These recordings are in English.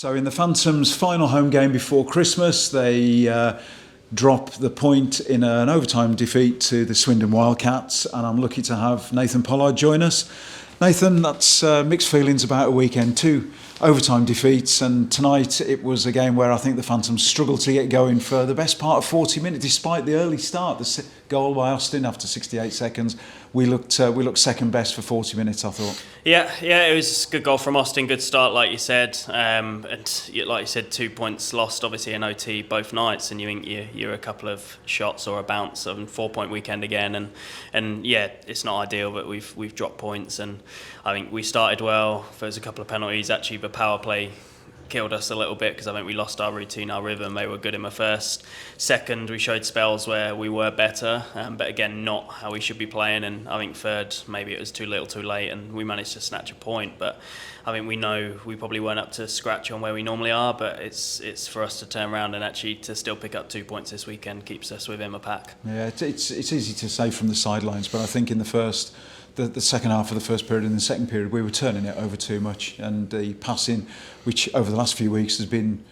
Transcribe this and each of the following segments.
So in the Phantoms' final home game before Christmas, they drop the point in an overtime defeat to the Swindon Wildcats, and I'm lucky to have Nathan Pollard join us. Nathan, that's mixed feelings about a weekend, 2 overtime defeats, and tonight it was a game where I think the Phantoms struggled to get going for the best part of 40 minutes, despite the early start. The goal by Austin after 68 seconds, we looked second best for 40 minutes, I thought. Yeah, it was a good goal from Austin, good start like you said, and like you said, 2 points lost obviously in OT both nights, and you think you're a couple of shots or a bounce of a 4-point weekend again, and yeah, it's not ideal, but we've dropped points, and I think we started well. There was a couple of penalties, actually the power play killed us a little bit because I think we lost our routine, our rhythm. They were good in the first. Second, we showed spells where we were better, but again, not how we should be playing. And I think third, maybe it was too little too late, and we managed to snatch a point. But I think we know we probably weren't up to scratch on where we normally are, but it's for us to turn around and actually to still pick up 2 points this weekend keeps us within the pack. Yeah, it's easy to say from the sidelines, but I think in the second half of the first period and the second period, we were turning it over too much, and the passing, which over the last few weeks has been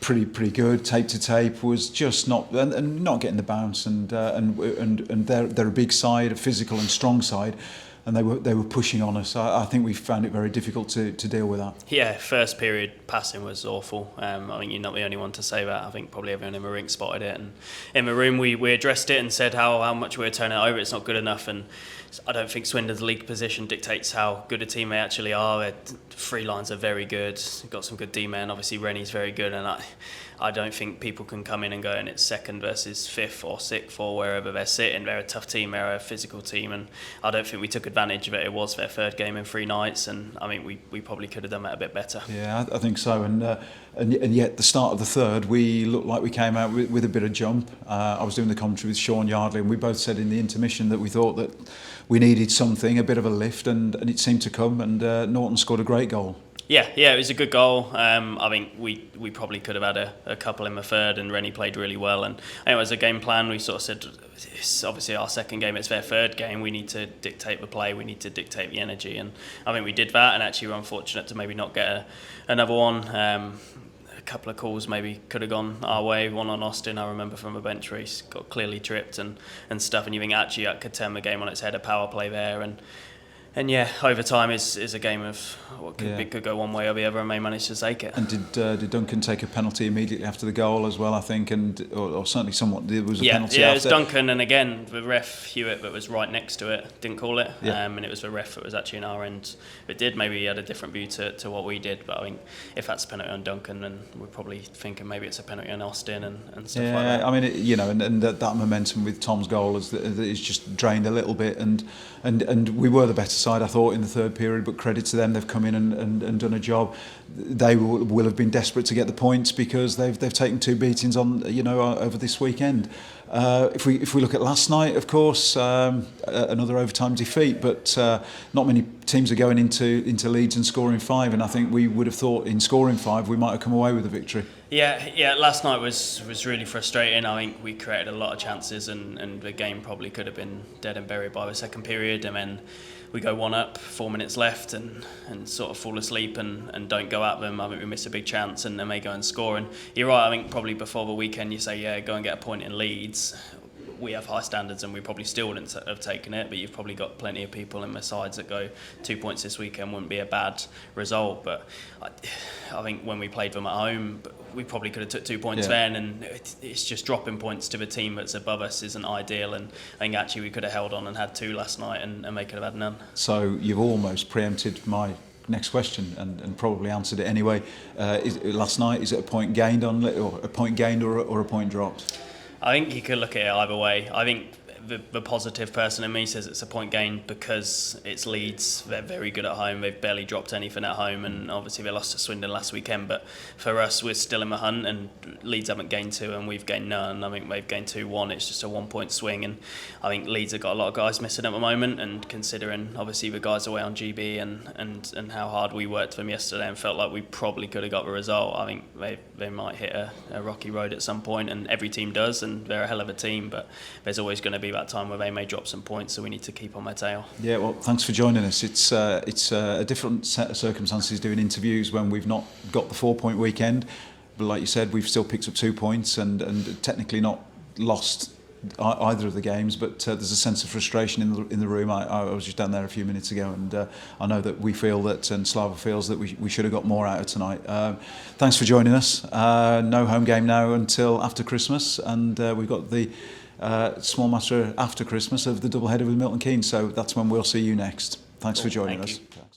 pretty good, tape to tape, was just not and not getting the bounce, and they're a big side, a physical and strong side, and they were pushing on us. I think we found it very difficult to deal with that. Yeah, first period passing was awful. I think you're not the only one to say that. I think probably everyone in the rink spotted it, and in the room we addressed it and said how much we were turning it over. It's not good enough, and I don't think Swindon's league position dictates how good a team they actually are. Their three lines are very good. Got some good D-men. Obviously, Rennie's very good, and I don't think people can come in and go and it's second versus fifth or sixth or wherever they're sitting. They're a tough team. They're a physical team, and I don't think we took advantage of it. It was their third game in 3 nights, and I think we probably could have done that a bit better. Yeah, I think so, and yet the start of the third, we looked like we came out with a bit of jump. I was doing the commentary with Sean Yardley, and we both said in the intermission that we thought that we needed something, a bit of a lift, and it seemed to come, and Norton scored a great goal. Yeah, it was a good goal. I think we probably could have had a couple in the third, and Rennie played really well. And I think as a game plan, we sort of said, it's obviously our second game, it's their third game. We need to dictate the play, we need to dictate the energy, and I think we did that. And actually, we're unfortunate to maybe not get another one. A couple of calls maybe could have gone our way. One on Austin, I remember from a bench where he got clearly tripped and stuff. And you think actually that could turn the game on its head, a power play there. And yeah, overtime is a game of what could go one way or the other, and they managed to take it. And did Duncan take a penalty immediately after the goal as well, I think, or certainly somewhat there was a penalty after? Yeah, it was Duncan, and again, the ref, Hewitt, that was right next to it, didn't call it, and it was the ref that was actually in our end that did. Maybe he had a different view to what we did, but I think if that's a penalty on Duncan, then we're probably thinking maybe it's a penalty on Austin and stuff like that. I mean, and that momentum with Tom's goal is just drained a little bit, and we were the better side, I thought, in the third period, but credit to them, they've come in and done a job. They will have been desperate to get the points because they've taken 2 beatings on over this weekend. If we look at last night, of course, another overtime defeat, but not many teams are going into Leeds and scoring 5, and I think we would have thought in scoring 5 we might have come away with a victory. Yeah. Last night was really frustrating. I think we created a lot of chances, and the game probably could have been dead and buried by the second period, and then we go 1 up, 4 minutes left, and sort of fall asleep and don't go at them. I think we miss a big chance, and then they go and score. And you're right, I think probably before the weekend you say, go and get a point in Leeds. We have high standards, and we probably still wouldn't have taken it, but you've probably got plenty of people in the sides that go 2 points this weekend wouldn't be a bad result. But I think when we played them at home, we probably could have took 2 points then, and it's just dropping points to the team that's above us isn't ideal, and I think actually we could have held on and had 2 last night, and they could have had none. So you've almost preempted my next question and probably answered it anyway. Last night, is it a point gained or a point gained or a point dropped? I think you could look at it either way. I think the positive person in me says it's a point gain because it's Leeds. They're very good at home. They've barely dropped anything at home, and obviously they lost to Swindon last weekend. But for us, we're still in the hunt, and Leeds haven't gained 2 and we've gained none. I think they've gained 2-1. It's just a 1-point swing, and I think Leeds have got a lot of guys missing at the moment. And considering obviously the guys away on GB and how hard we worked for them yesterday and felt like we probably could have got the result, I think they might hit a rocky road at some point, and every team does, and they're a hell of a team. But there's always going to be that time where they may drop some points, so we need to keep on their tail. Yeah, well, thanks for joining us. It's a different set of circumstances doing interviews when we've not got the 4-point weekend, but like you said, we've still picked up 2 points and technically not lost either of the games, but there's a sense of frustration in the room. I was just down there a few minutes ago, and I know that we feel that, and Slava feels that we should have got more out of tonight. Thanks for joining us. No home game now until after Christmas, and we've got the small matter after Christmas of the double header with Milton Keynes, so that's when we'll see you next. Thanks for joining us. Thanks.